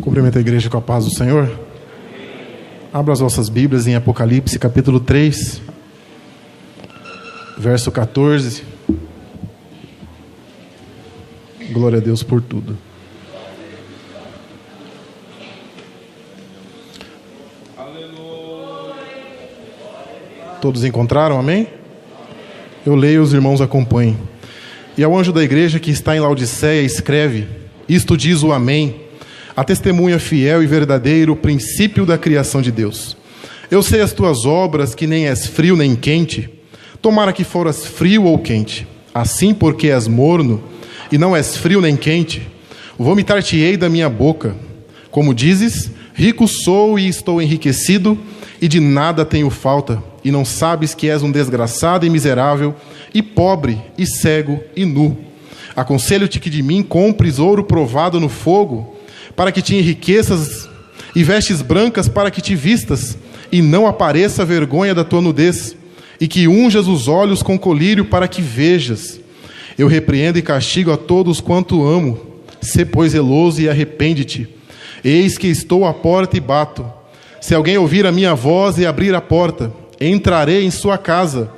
Cumprimento a igreja com a paz do Senhor. Abra as vossas Bíblias em Apocalipse, capítulo 3, verso 14. Glória a Deus por tudo. Todos encontraram, amém? Eu leio, os irmãos acompanhem. E ao anjo da igreja que está em Laodiceia escreve: isto diz o Amém, a testemunha fiel e verdadeira, o princípio da criação de Deus. Eu sei as tuas obras, que nem és frio nem quente. Tomara que foras frio ou quente. Assim, porque és morno e não és frio nem quente, vomitar-te-ei da minha boca. Como dizes, rico sou e estou enriquecido, e de nada tenho falta, e não sabes que és um desgraçado e miserável, e pobre, e cego, e nu. Aconselho-te que de mim compres ouro provado no fogo, para que te enriqueças, e vestes brancas para que te vistas, e não apareça a vergonha da tua nudez, e que unjas os olhos com colírio para que vejas. Eu repreendo e castigo a todos quanto amo. Sê, pois, zeloso e arrepende-te. Eis que estou à porta e bato. Se alguém ouvir a minha voz e abrir a porta, entrarei em sua casa,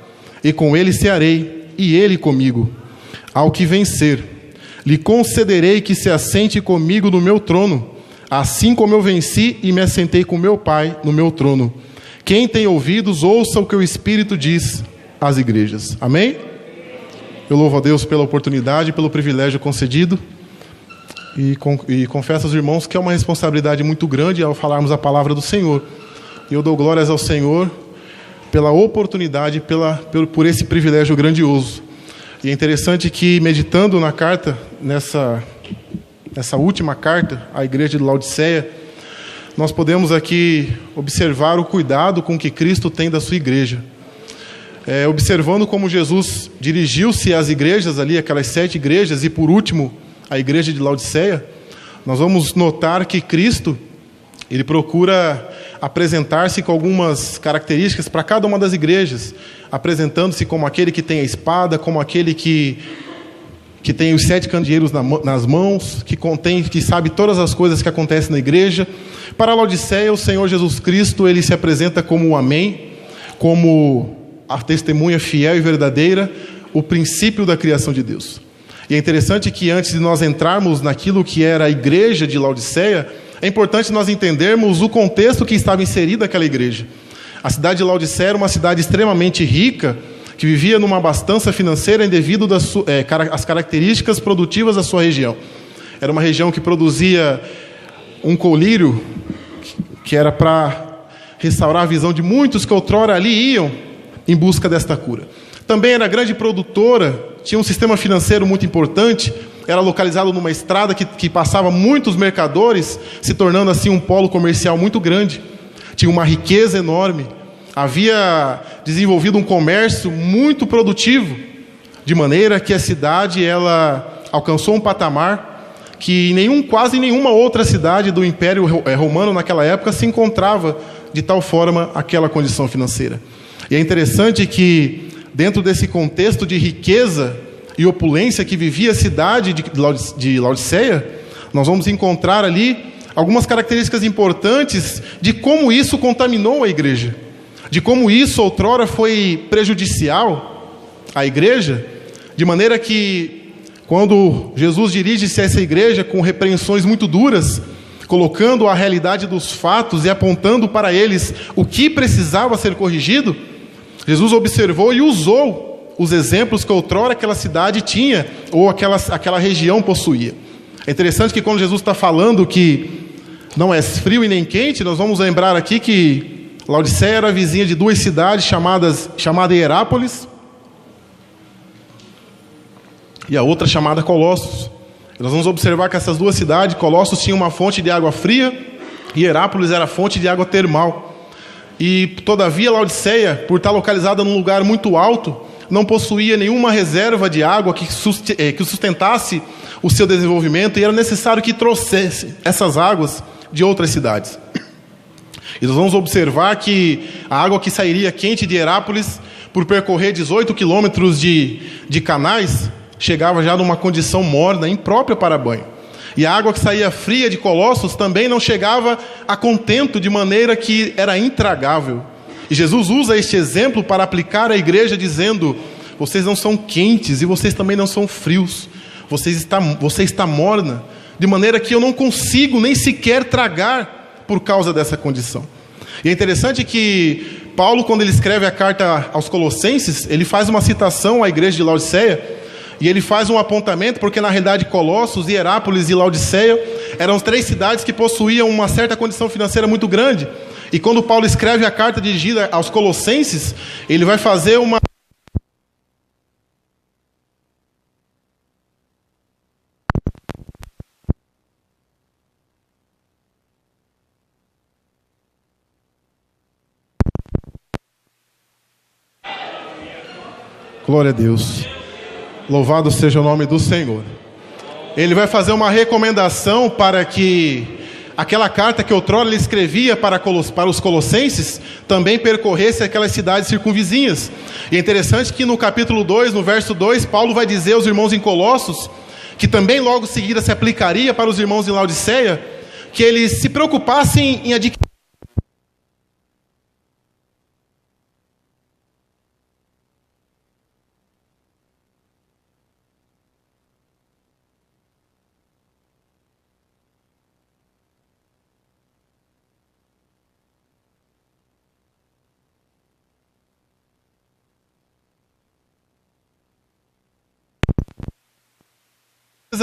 e com ele cearei, e ele comigo. Ao que vencer, lhe concederei que se assente comigo no meu trono, assim como eu venci e me assentei com meu Pai no meu trono. Quem tem ouvidos, ouça o que o Espírito diz às igrejas. Amém? Eu louvo a Deus pela oportunidade, pelo privilégio concedido, e confesso aos irmãos que é uma responsabilidade muito grande ao falarmos a palavra do Senhor. E eu dou glórias ao Senhor pela oportunidade, por esse privilégio grandioso. E é interessante que, meditando na carta, nessa última carta à igreja de Laodiceia, nós podemos aqui observar o cuidado com que Cristo tem da sua igreja. Observando como Jesus dirigiu-se às igrejas ali, aquelas 7 igrejas, e por último, a igreja de Laodiceia, nós vamos notar que Cristo, ele procura apresentar-se com algumas características para cada uma das igrejas, apresentando-se como aquele que tem a espada, como aquele que tem os 7 candeeiros nas mãos, que sabe todas as coisas que acontecem na igreja. Para Laodiceia, o Senhor Jesus Cristo, ele se apresenta como o Amém, como a testemunha fiel e verdadeira, o princípio da criação de Deus. E é interessante que antes de nós entrarmos naquilo que era a igreja de Laodiceia, é importante nós entendermos o contexto que estava inserido aquela igreja. A cidade de Laodiceia era uma cidade extremamente rica, que vivia numa abastança financeira devido às características produtivas da sua região. Era uma região que produzia um colírio, que era para restaurar a visão de muitos que outrora ali iam em busca desta cura. Também era grande produtora, tinha um sistema financeiro muito importante, era localizado numa estrada que passava muitos mercadores, se tornando assim um polo comercial muito grande. Tinha uma riqueza enorme, havia desenvolvido um comércio muito produtivo, de maneira que a cidade ela alcançou um patamar que quase nenhuma outra cidade do Império Romano naquela época se encontrava de tal forma aquela condição financeira. E é interessante que, dentro desse contexto de riqueza e opulência que vivia a cidade de Laodiceia, nós vamos encontrar ali algumas características importantes de como isso contaminou a igreja, de como isso outrora foi prejudicial à igreja, de maneira que, quando Jesus dirige-se a essa igreja com repreensões muito duras, colocando a realidade dos fatos e apontando para eles o que precisava ser corrigido, Jesus observou e usou os exemplos que outrora aquela cidade tinha, ou aquela região possuía. É interessante que quando Jesus está falando que não é frio e nem quente, nós vamos lembrar aqui que Laodiceia era vizinha de 2 cidades chamada Hierápolis e a outra chamada Colossos. E nós vamos observar que essas 2 cidades, Colossos tinha uma fonte de água fria e Hierápolis era fonte de água termal. E, todavia, Laodiceia, por estar localizada num lugar muito alto, não possuía nenhuma reserva de água que sustentasse o seu desenvolvimento, e era necessário que trouxesse essas águas de outras cidades. E nós vamos observar que a água que sairia quente de Hierápolis, por percorrer 18 quilômetros de canais, chegava já numa condição morna, imprópria para banho. E a água que saía fria de Colossos também não chegava a contento, de maneira que era intragável. E Jesus usa este exemplo para aplicar à igreja, dizendo: vocês não são quentes e vocês também não são frios. Você está morna, de maneira que eu não consigo nem sequer tragar por causa dessa condição. E é interessante que Paulo, quando ele escreve a carta aos Colossenses, ele faz uma citação à igreja de Laodiceia, e ele faz um apontamento, porque na realidade Colossos, Hierápolis e Laodiceia eram 3 cidades que possuíam uma certa condição financeira muito grande. E quando Paulo escreve a carta dirigida aos Colossenses, ele vai fazer uma... Glória a Deus. Louvado seja o nome do Senhor. Ele vai fazer uma recomendação para que aquela carta que outrora ele escrevia para os colossenses também percorresse aquelas cidades circunvizinhas. E é interessante que no capítulo 2, no verso 2, Paulo vai dizer aos irmãos em Colossos, que também logo em seguida se aplicaria para os irmãos em Laodiceia, que eles se preocupassem em adquirir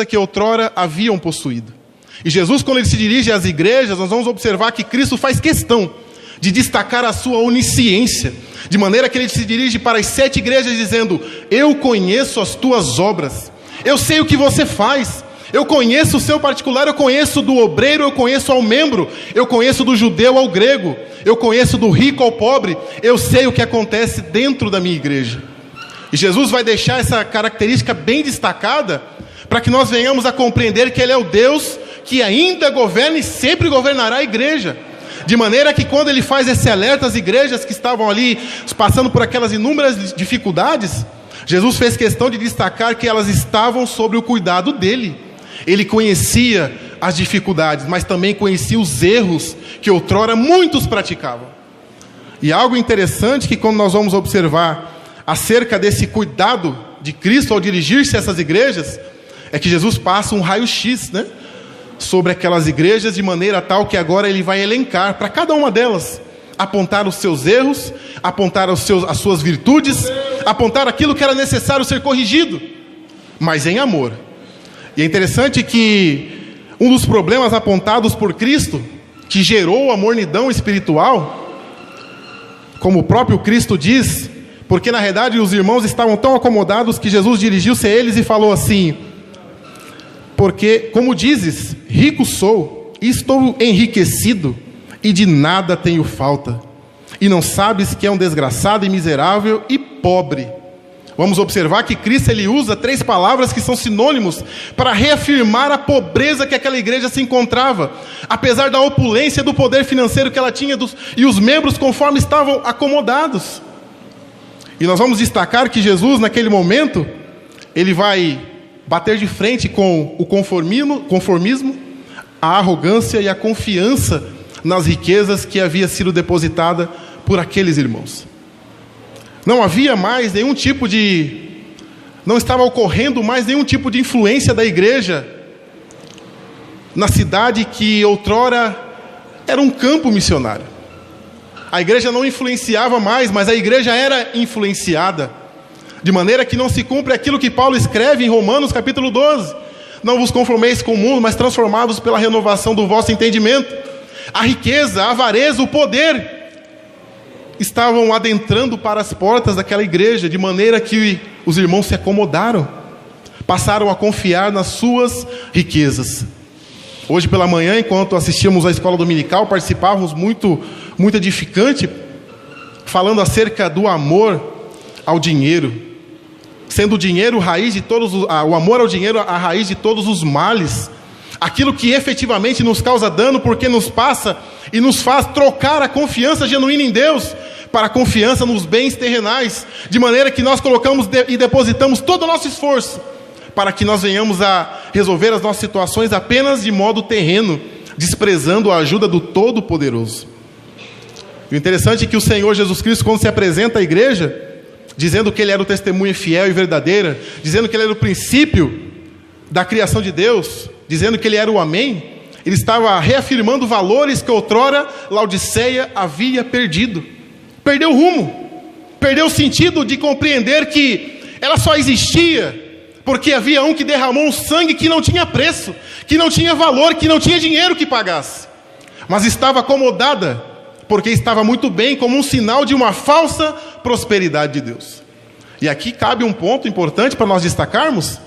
que outrora haviam possuído. E Jesus, quando ele se dirige às igrejas, nós vamos observar que Cristo faz questão de destacar a sua onisciência, de maneira que ele se dirige para as 7 igrejas dizendo: eu conheço as tuas obras, eu sei o que você faz, eu conheço o seu particular, eu conheço do obreiro, eu conheço ao membro, eu conheço do judeu ao grego, eu conheço do rico ao pobre, eu sei o que acontece dentro da minha igreja. E Jesus vai deixar essa característica bem destacada, para que nós venhamos a compreender que Ele é o Deus que ainda governa e sempre governará a igreja. De maneira que quando Ele faz esse alerta às igrejas que estavam ali passando por aquelas inúmeras dificuldades, Jesus fez questão de destacar que elas estavam sob o cuidado dEle. Ele conhecia as dificuldades, mas também conhecia os erros que outrora muitos praticavam. E algo interessante que quando nós vamos observar acerca desse cuidado de Cristo ao dirigir-se a essas igrejas, é que Jesus passa um raio-x, sobre aquelas igrejas, de maneira tal que agora ele vai elencar para cada uma delas, apontar os seus erros, apontar as suas virtudes, apontar aquilo que era necessário ser corrigido, mas em amor. E é interessante que um dos problemas apontados por Cristo, que gerou a mornidão espiritual, como o próprio Cristo diz, porque na realidade os irmãos estavam tão acomodados que Jesus dirigiu-se a eles e falou assim: porque, como dizes, rico sou, e estou enriquecido, e de nada tenho falta, e não sabes que é um desgraçado e miserável e pobre. Vamos observar que Cristo ele usa 3 palavras que são sinônimos para reafirmar a pobreza que aquela igreja se encontrava, apesar da opulência do poder financeiro que ela tinha, e os membros conforme estavam acomodados. E nós vamos destacar que Jesus, naquele momento, ele vai bater de frente com o conformismo, a arrogância e a confiança nas riquezas que havia sido depositada por aqueles irmãos. Não havia mais nenhum tipo não estava ocorrendo mais nenhum tipo de influência da igreja na cidade que outrora era um campo missionário. A igreja não influenciava mais, mas a igreja era influenciada, de maneira que não se cumpre aquilo que Paulo escreve em Romanos capítulo 12: não vos conformeis com o mundo, mas transformados pela renovação do vosso entendimento. A riqueza, a avareza, o poder estavam adentrando para as portas daquela igreja, de maneira que os irmãos se acomodaram, passaram a confiar nas suas riquezas. Hoje pela manhã, enquanto assistíamos à escola dominical, participávamos muito edificante, falando acerca do amor ao dinheiro, sendo o dinheiro raiz de o amor ao dinheiro a raiz de todos os males, aquilo que efetivamente nos causa dano, porque nos passa e nos faz trocar a confiança genuína em Deus para a confiança nos bens terrenais, de maneira que nós colocamos e depositamos todo o nosso esforço para que nós venhamos a resolver as nossas situações apenas de modo terreno, desprezando a ajuda do Todo-Poderoso. E o interessante é que o Senhor Jesus Cristo, quando se apresenta à igreja, dizendo que Ele era o testemunho fiel e verdadeira, dizendo que Ele era o princípio da criação de Deus, dizendo que Ele era o Amém, Ele estava reafirmando valores que outrora Laodiceia havia perdido. Perdeu o rumo, perdeu o sentido de compreender que ela só existia porque havia um que derramou um sangue que não tinha preço, que não tinha valor, que não tinha dinheiro que pagasse, mas estava acomodada, porque estava muito bem, como um sinal de uma falsa prosperidade de Deus. E aqui cabe um ponto importante para nós destacarmos,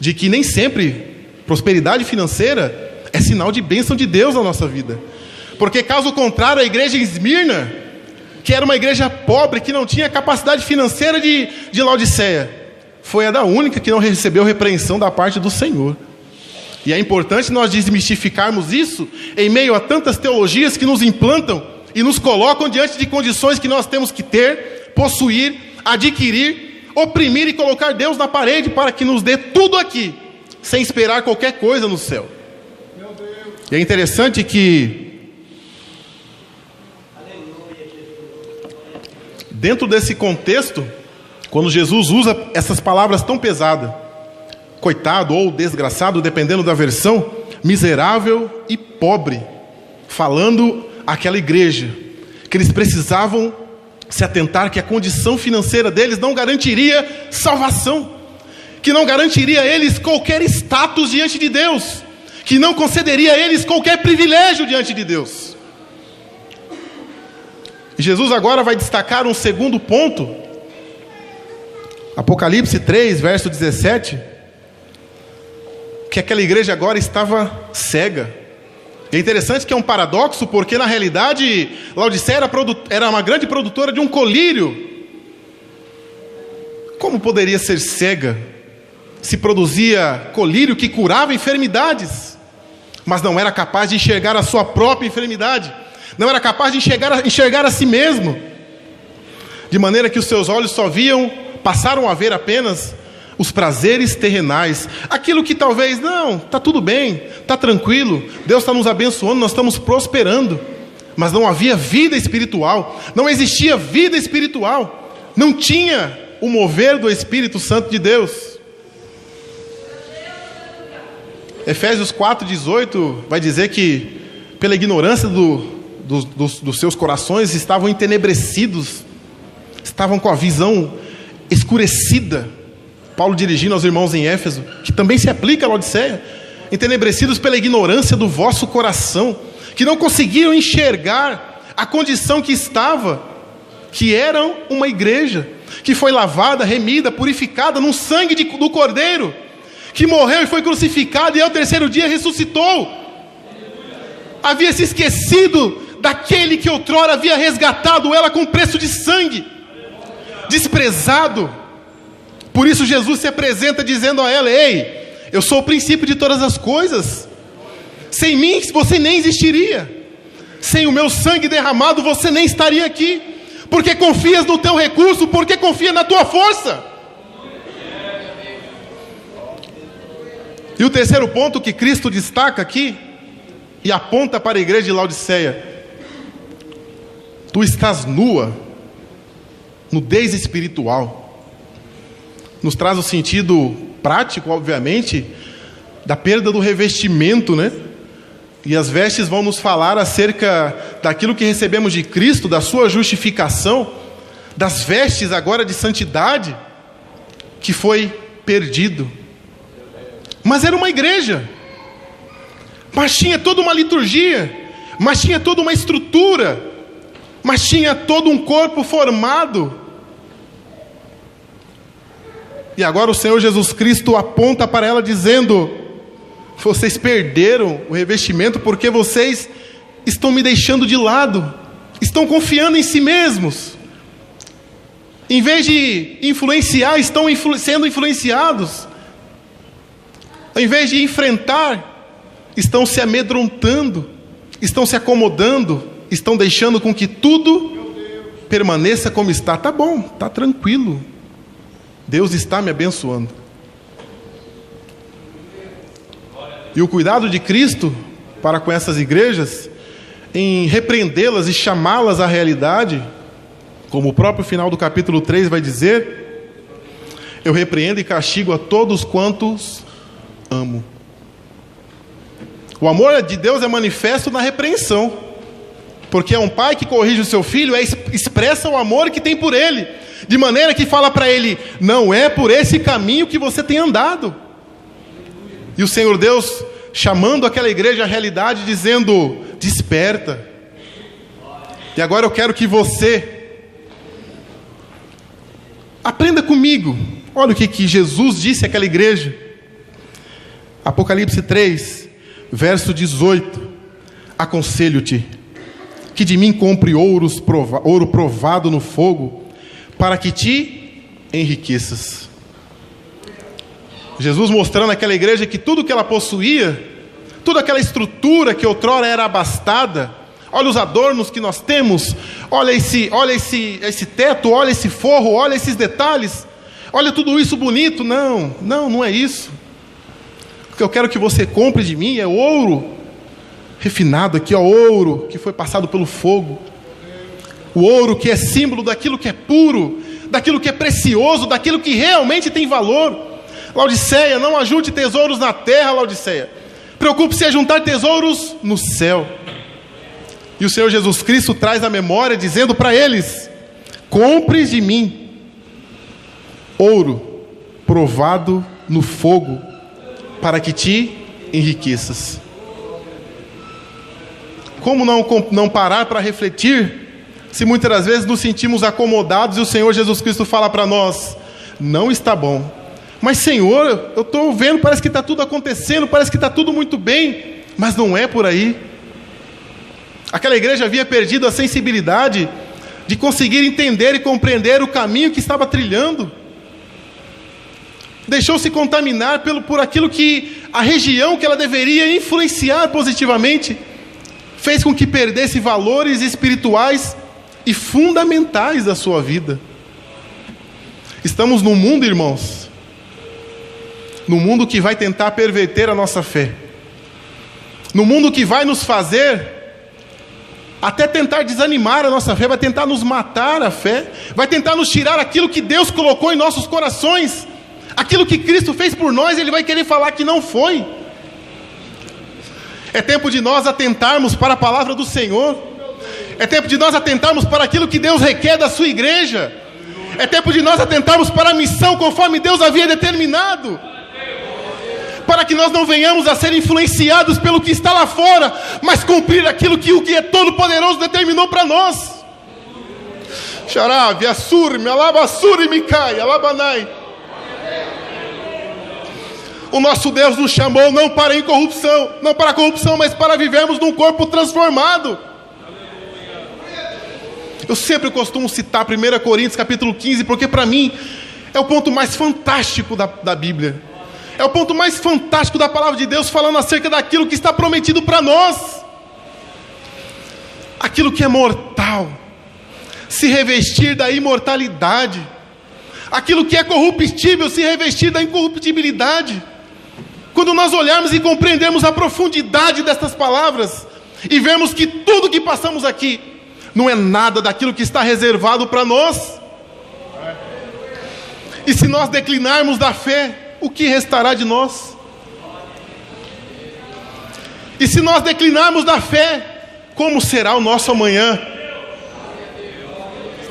de que nem sempre prosperidade financeira é sinal de bênção de Deus na nossa vida. Porque caso contrário, a igreja em Esmirna, que era uma igreja pobre, que não tinha capacidade financeira de Laodiceia, foi a da única que não recebeu repreensão da parte do Senhor. E é importante nós desmistificarmos isso em meio a tantas teologias que nos implantam e nos colocam diante de condições que nós temos que ter, possuir, adquirir, oprimir e colocar Deus na parede para que nos dê tudo aqui, sem esperar qualquer coisa no céu. E é interessante que, dentro desse contexto, quando Jesus usa essas palavras tão pesadas, coitado ou desgraçado, dependendo da versão, miserável e pobre, falando àquela igreja, que eles precisavam se atentar que a condição financeira deles não garantiria salvação, que não garantiria a eles qualquer status diante de Deus, que não concederia a eles qualquer privilégio diante de Deus. E Jesus agora vai destacar um segundo ponto, Apocalipse 3, verso 17, que aquela igreja agora estava cega. E é interessante que é um paradoxo, porque na realidade Laodiceia era uma grande produtora de um colírio. Como poderia ser cega se produzia colírio que curava enfermidades, mas não era capaz de enxergar a sua própria enfermidade, não era capaz de enxergar a si mesmo, de maneira que os seus olhos passaram a ver apenas os prazeres terrenais, aquilo que talvez, não, está tudo bem, está tranquilo, Deus está nos abençoando, nós estamos prosperando, mas não havia vida espiritual, não existia vida espiritual, não tinha o mover do Espírito Santo de Deus. Efésios 4,18 vai dizer que pela ignorância dos seus corações estavam entenebrecidos, estavam com a visão escurecida. Paulo dirigindo aos irmãos em Éfeso, que também se aplica a Laodiceia, entenebrecidos pela ignorância do vosso coração, que não conseguiam enxergar a condição que estava, que eram uma igreja, que foi lavada, remida, purificada no sangue do Cordeiro, que morreu e foi crucificado e ao terceiro dia ressuscitou. Havia se esquecido daquele que outrora havia resgatado ela com preço de sangue, desprezado. Por isso Jesus se apresenta dizendo a ela: ei, eu sou o princípio de todas as coisas, sem mim você nem existiria, sem o meu sangue derramado você nem estaria aqui, porque confias no teu recurso, porque confia na tua força. E o terceiro ponto que Cristo destaca aqui e aponta para a igreja de Laodiceia: tu estás nua, nudez espiritual. Nos traz o sentido prático, obviamente, da perda do revestimento, né? E as vestes vão nos falar acerca daquilo que recebemos de Cristo, da sua justificação, das vestes agora de santidade, que foi perdido. Mas era uma igreja, mas tinha toda uma liturgia, mas tinha toda uma estrutura, mas tinha todo um corpo formado. E agora o Senhor Jesus Cristo aponta para ela dizendo: vocês perderam o revestimento porque vocês estão me deixando de lado, estão confiando em si mesmos. Em vez de influenciar, estão sendo influenciados. Ao invés de enfrentar, estão se amedrontando, estão se acomodando, estão deixando com que tudo permaneça como está. Tá bom, tá tranquilo, Deus está me abençoando. E o cuidado de Cristo para com essas igrejas, em repreendê-las e chamá-las à realidade, como o próprio final do capítulo 3 vai dizer: eu repreendo e castigo a todos quantos amo. O amor de Deus é manifesto na repreensão, porque é um pai que corrige o seu filho, expressa o amor que tem por ele, de maneira que fala para ele: não é por esse caminho que você tem andado. E o Senhor Deus chamando aquela igreja à realidade, dizendo: desperta. E agora eu quero que você aprenda comigo. Olha o que Jesus disse àquela igreja. Apocalipse 3, verso 18: aconselho-te que de mim compre ouro provado no fogo, para que te enriqueças. Jesus mostrando àquela igreja que tudo que ela possuía, toda aquela estrutura que outrora era abastada, olha os adornos que nós temos, olha esse teto, olha esse forro, olha esses detalhes, olha tudo isso bonito. Não é isso. O que eu quero que você compre de mim é ouro refinado aqui, ó, ouro que foi passado pelo fogo. O ouro que é símbolo daquilo que é puro, daquilo que é precioso, daquilo que realmente tem valor. Laodiceia, não ajunte tesouros na terra, Laodiceia. Preocupe-se em juntar tesouros no céu. E o Senhor Jesus Cristo traz a memória, dizendo para eles: compre de mim ouro provado no fogo, para que te enriqueças. Como não parar para refletir, se muitas das vezes nos sentimos acomodados e o Senhor Jesus Cristo fala para nós: não está bom. Mas Senhor, eu estou vendo, parece que está tudo acontecendo, parece que está tudo muito bem, mas não é por aí. Aquela igreja havia perdido a sensibilidade de conseguir entender e compreender o caminho que estava trilhando. Deixou-se contaminar por aquilo que a região que ela deveria influenciar positivamente fez com que perdesse valores espirituais e fundamentais da sua vida. Estamos num mundo, irmãos, num mundo que vai tentar perverter a nossa fé, num mundo que vai nos fazer até tentar desanimar a nossa fé, vai tentar nos matar a fé, vai tentar nos tirar aquilo que Deus colocou em nossos corações, aquilo que Cristo fez por nós. Ele vai querer falar que não foi. É tempo de nós atentarmos para a palavra do Senhor. É tempo de nós atentarmos para aquilo que Deus requer da sua igreja. É tempo de nós atentarmos para a missão conforme Deus havia determinado, para que nós não venhamos a ser influenciados pelo que está lá fora, mas cumprir aquilo que o que é todo-poderoso determinou para nós. Xarav, Assur, Alabassur e Micai, Alabanai. O nosso Deus nos chamou não para a incorrupção, não para a corrupção, mas para vivermos num corpo transformado. Eu sempre costumo citar 1 Coríntios capítulo 15, porque para mim é o ponto mais fantástico da Bíblia. É o ponto mais fantástico da palavra de Deus, falando acerca daquilo que está prometido para nós. Aquilo que é mortal, se revestir da imortalidade. Aquilo que é corruptível, se revestir da incorruptibilidade. Quando nós olharmos e compreendermos a profundidade destas palavras, e vemos que tudo que passamos aqui não é nada daquilo que está reservado para nós. E se nós declinarmos da fé, o que restará de nós? E se nós declinarmos da fé, como será o nosso amanhã?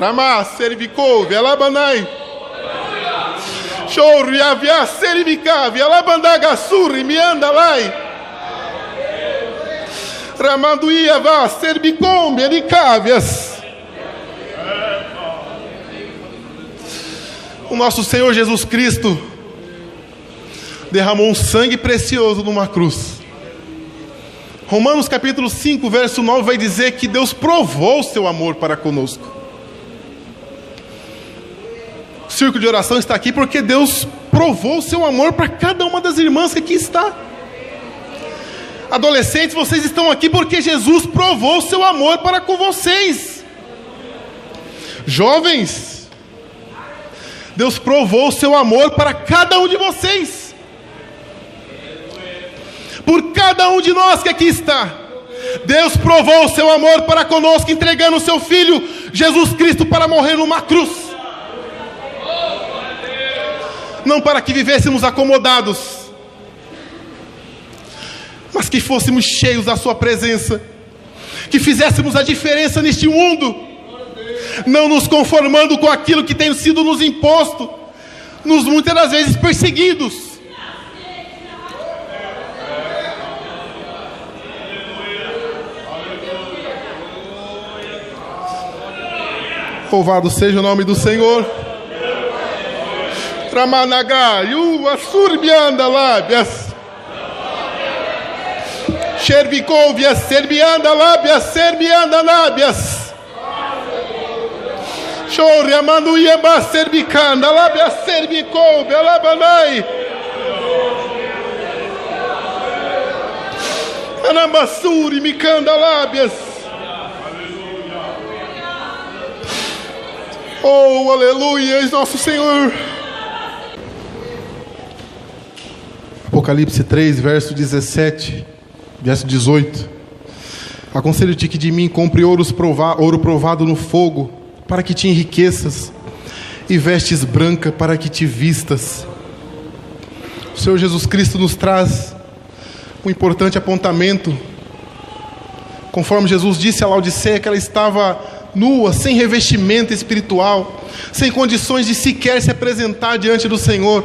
Ramá, Servicou, Velabanai. Chorro, Yavia, Servicá, Velabandagassur, Miandalai. Ramanduia, Vá, Servicou, Mericávias. O nosso Senhor Jesus Cristo derramou um sangue precioso numa cruz. Romanos capítulo 5, verso 9 vai dizer que Deus provou o seu amor para conosco. O círculo de oração está aqui porque Deus provou o seu amor para cada uma das irmãs que aqui está. Adolescentes, vocês estão aqui porque Jesus provou o seu amor para com vocês. Jovens, Deus provou o seu amor para cada um de vocês. Por por cada um de nós que aqui está. Deus provou o seu amor para conosco, entregando o seu Filho, Jesus Cristo, para morrer numa cruz. Não para que vivêssemos acomodados, mas que fôssemos cheios da sua presença, que fizéssemos a diferença neste mundo, não nos conformando com aquilo que tem sido nos imposto, nos muitas das vezes perseguidos. Louvado seja o nome do Senhor. Ramanaga, Yuva Surbianda Lábias. Chervicovia, Serbianda Lábias, Serbianda Lábias. Chorria Manuieba, Serbicanda, Lábias, Serbicovia, Labanai. Anambassuri, Micanda Lábias. Oh, aleluia, nosso Senhor. Apocalipse 3, verso 17, verso 18. Aconselho-te que de mim compre ouro provado no fogo, para que te enriqueças, e vestes branca para que te vistas. O Senhor Jesus Cristo nos traz um importante apontamento. Conforme Jesus disse a Laodiceia que ela estava nua, sem revestimento espiritual, sem condições de sequer se apresentar diante do Senhor.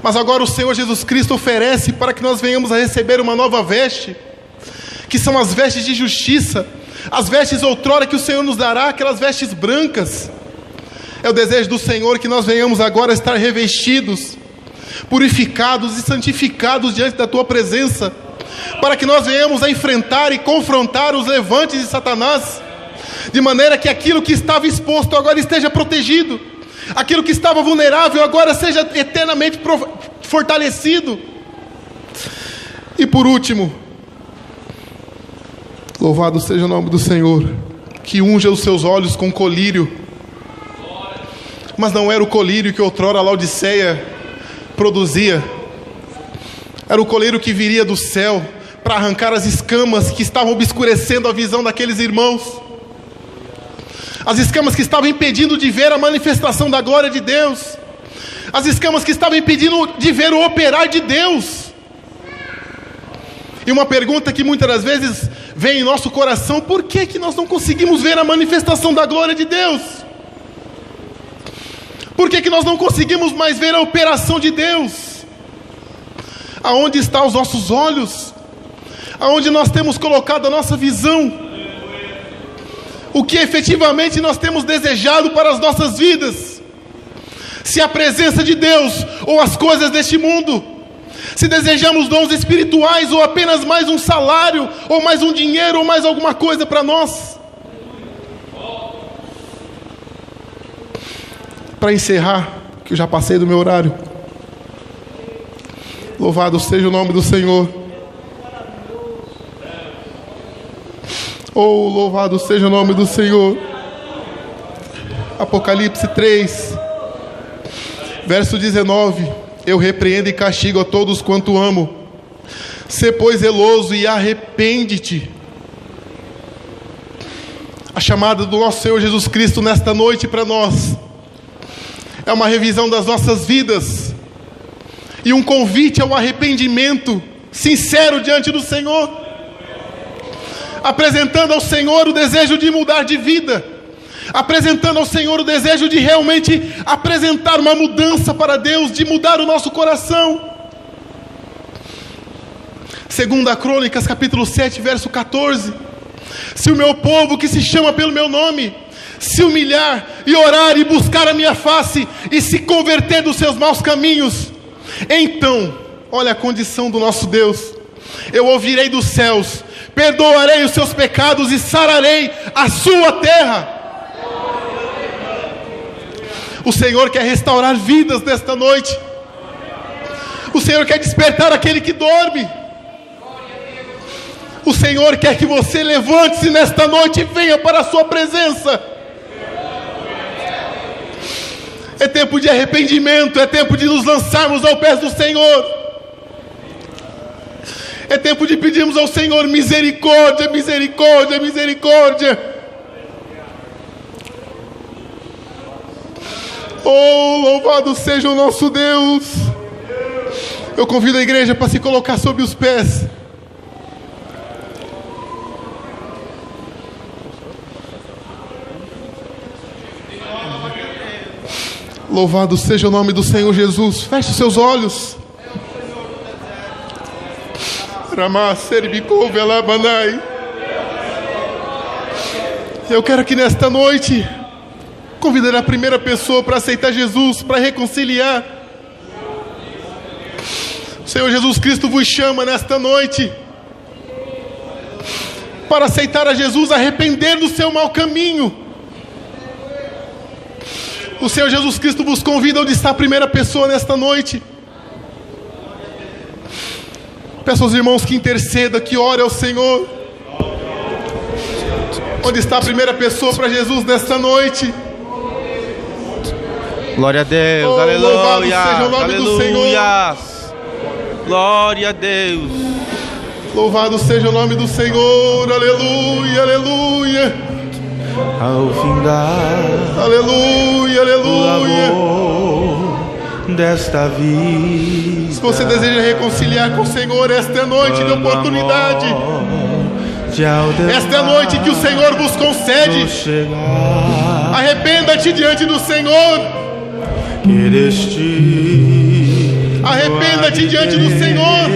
Mas agora o Senhor Jesus Cristo oferece para que nós venhamos a receber uma nova veste, que são as vestes de justiça, as vestes outrora que o Senhor nos dará, aquelas vestes brancas. É o desejo do Senhor que nós venhamos agora estar revestidos, purificados e santificados diante da Tua presença, para que nós venhamos a enfrentar e confrontar os levantes de Satanás, de maneira que aquilo que estava exposto agora esteja protegido, aquilo que estava vulnerável agora seja eternamente fortalecido. E por último, louvado seja o nome do Senhor, que unja os seus olhos com colírio. Mas não era o colírio que outrora a Laodiceia produzia, era o colírio que viria do céu para arrancar as escamas que estavam obscurecendo a visão daqueles irmãos, as escamas que estavam impedindo de ver a manifestação da glória de Deus, as escamas que estavam impedindo de ver o operar de Deus. E uma pergunta que muitas das vezes vem em nosso coração: por que que nós não conseguimos ver a manifestação da glória de Deus? Por que que nós não conseguimos mais ver a operação de Deus? Aonde estão os nossos olhos? Aonde nós temos colocado a nossa visão? O que efetivamente nós temos desejado para as nossas vidas? Se a presença de Deus ou as coisas deste mundo? Se desejamos dons espirituais ou apenas mais um salário, ou mais um dinheiro, ou mais alguma coisa para nós? Para encerrar, que eu já passei do meu horário. Louvado seja o nome do Senhor. Oh, louvado seja o nome do Senhor. Apocalipse 3, verso 19. Eu repreendo e castigo a todos quanto amo. Sê, pois, zeloso e arrepende-te. A chamada do nosso Senhor Jesus Cristo nesta noite para nós é uma revisão das nossas vidas e um convite ao arrependimento sincero diante do Senhor, apresentando ao Senhor o desejo de mudar de vida, apresentando ao Senhor o desejo de realmente apresentar uma mudança para Deus, de mudar o nosso coração. 2 Crônicas capítulo 7, verso 14. Se o meu povo que se chama pelo meu nome se humilhar e orar e buscar a minha face e se converter dos seus maus caminhos, então, olha a condição do nosso Deus: eu ouvirei dos céus, perdoarei os seus pecados e sararei a sua terra. O Senhor quer restaurar vidas nesta noite. O Senhor quer despertar aquele que dorme. O Senhor quer que você levante-se nesta noite e venha para a sua presença. É tempo de arrependimento, é tempo de nos lançarmos aos pés do Senhor. É tempo de pedirmos ao Senhor misericórdia, misericórdia, misericórdia. Oh, louvado seja o nosso Deus. Eu convido a igreja para se colocar sob os pés. Louvado seja o nome do Senhor Jesus. Feche os seus olhos. Eu quero que nesta noite convidar a primeira pessoa para aceitar Jesus, para reconciliar. O Senhor Jesus Cristo vos chama nesta noite para aceitar a Jesus, arrepender do seu mau caminho. O Senhor Jesus Cristo vos convida. Onde está a primeira pessoa nesta noite? Peço aos irmãos que interceda, que ore ao Senhor. Onde está a primeira pessoa para Jesus nesta noite? Glória a Deus, aleluia. Louvado seja o nome do Senhor. Glória a Deus. Louvado seja o nome do Senhor, aleluia, aleluia. Ao findar, aleluia, aleluia, desta vida. Se você deseja reconciliar com o Senhor, esta é a noite de oportunidade. Esta é a noite que o Senhor vos concede. Arrependa-te diante do Senhor. Arrependa-te diante do Senhor.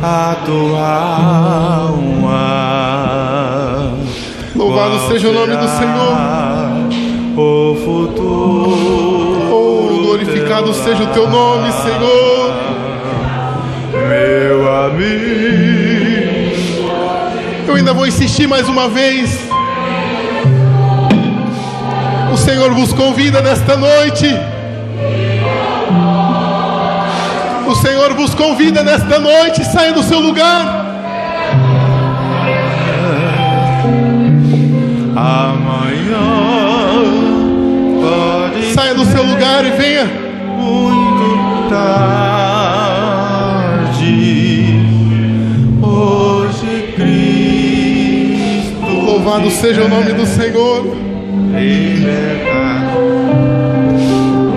A tua alma. Louvado seja o nome do Senhor. O futuro. Oh, glorificado seja o teu nome, Senhor. Meu amigo. Eu ainda vou insistir mais uma vez. O Senhor vos convida nesta noite. O Senhor vos convida nesta noite. Saia do seu lugar. Amanhã pode saia do seu lugar e venha. Muito tarde. Hoje Cristo. Louvado seja o nome do Senhor.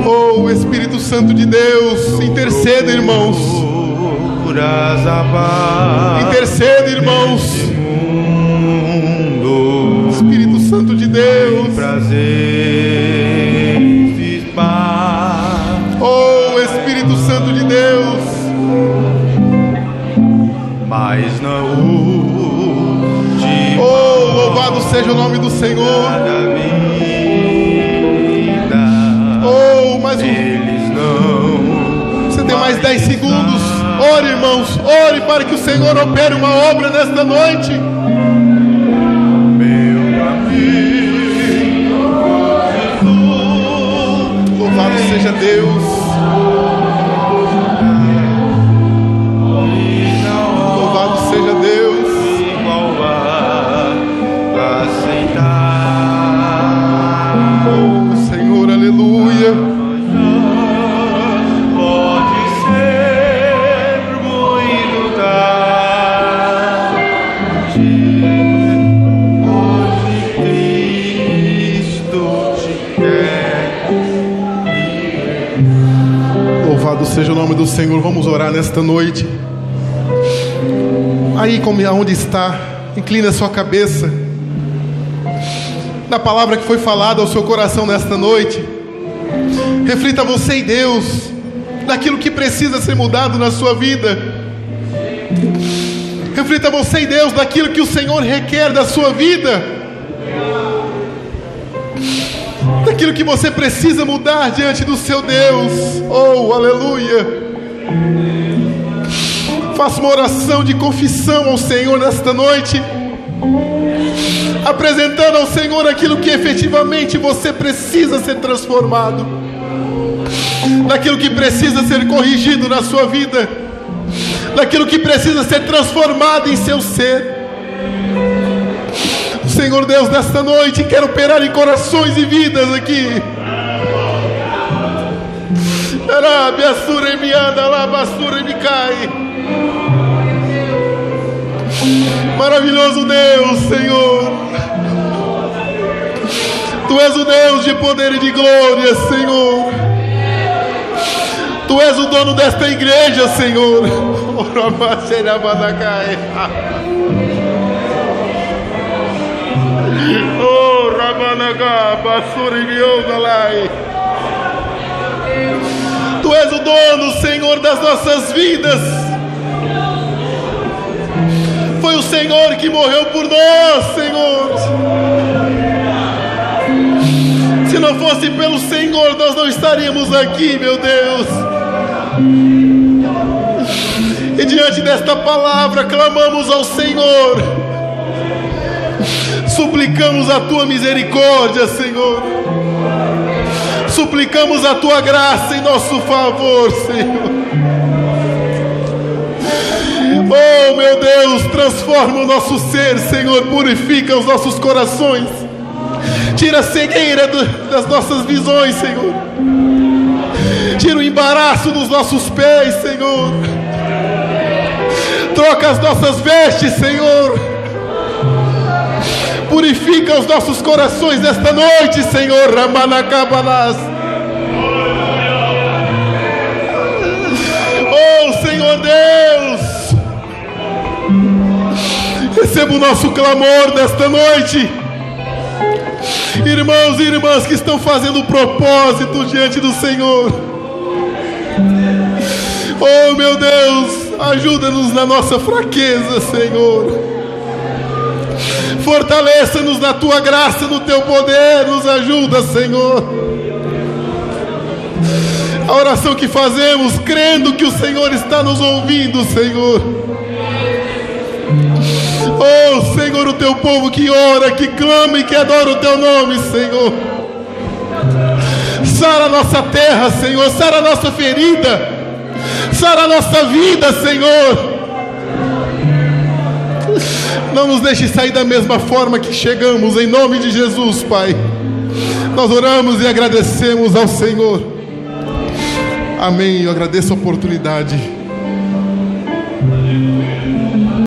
Oh, Espírito Santo de Deus, interceda, irmãos. Interceda, irmãos. Espírito Santo de Deus, oh Espírito Santo de Deus, mas não oh, louvado seja o nome do Senhor. Oh, mais você tem mais 10 segundos. Ore, irmãos, ore para que o Senhor opere uma obra nesta noite. Louvado seja Deus. Louvado seja Deus. Oh, Senhor, aleluia. Pode ser muito tarde. Hoje Cristo te quer. Louvado seja o nome do Senhor. Vamos orar nesta noite. Aí, como aonde está, inclina a sua cabeça. Na palavra que foi falada ao seu coração nesta noite, reflita você e Deus naquilo que precisa ser mudado na sua vida. Reflita você e Deus naquilo que o Senhor requer da sua vida, daquilo que você precisa mudar diante do seu Deus. Oh, aleluia. Faça uma oração de confissão ao Senhor nesta noite, apresentando ao Senhor aquilo que efetivamente você precisa ser transformado, daquilo que precisa ser corrigido na sua vida, daquilo que precisa ser transformado em seu ser. O Senhor Deus nesta noite quer operar em corações e vidas aqui. Maravilhoso Deus, Senhor. Tu és o Deus de poder e de glória, Senhor. Tu és o dono desta igreja, Senhor. Oh, Rabanagá, Bassurimiozalai. Tu és o dono, Senhor, das nossas vidas. Foi o Senhor que morreu por nós, Senhor. Se não fosse pelo Senhor, nós não estaríamos aqui, meu Deus. E diante desta palavra, clamamos ao Senhor. Suplicamos a Tua misericórdia, Senhor. Suplicamos a Tua graça em nosso favor, Senhor. Oh, meu Deus, transforma o nosso ser, Senhor. Purifica os nossos corações. Tira a cegueira das nossas visões, Senhor. Tira o embaraço dos nossos pés, Senhor. Troca as nossas vestes, Senhor. Purifica os nossos corações nesta noite, Senhor. Ramanacabalas. Oh, Senhor Deus, receba o nosso clamor nesta noite. Irmãos e irmãs que estão fazendo propósito diante do Senhor. Oh, meu Deus, ajuda-nos na nossa fraqueza, Senhor. Fortaleça-nos na Tua graça, no Teu poder. Nos ajuda, Senhor. A oração que fazemos, crendo que o Senhor está nos ouvindo, Senhor. Oh, Senhor, o Teu povo que ora, que clama e que adora o Teu nome, Senhor. Sara a nossa terra, Senhor. Sara a nossa ferida. Sara a nossa vida, Senhor. Não nos deixe sair da mesma forma que chegamos, em nome de Jesus, Pai. Nós oramos e agradecemos ao Senhor. Amém. Eu agradeço a oportunidade.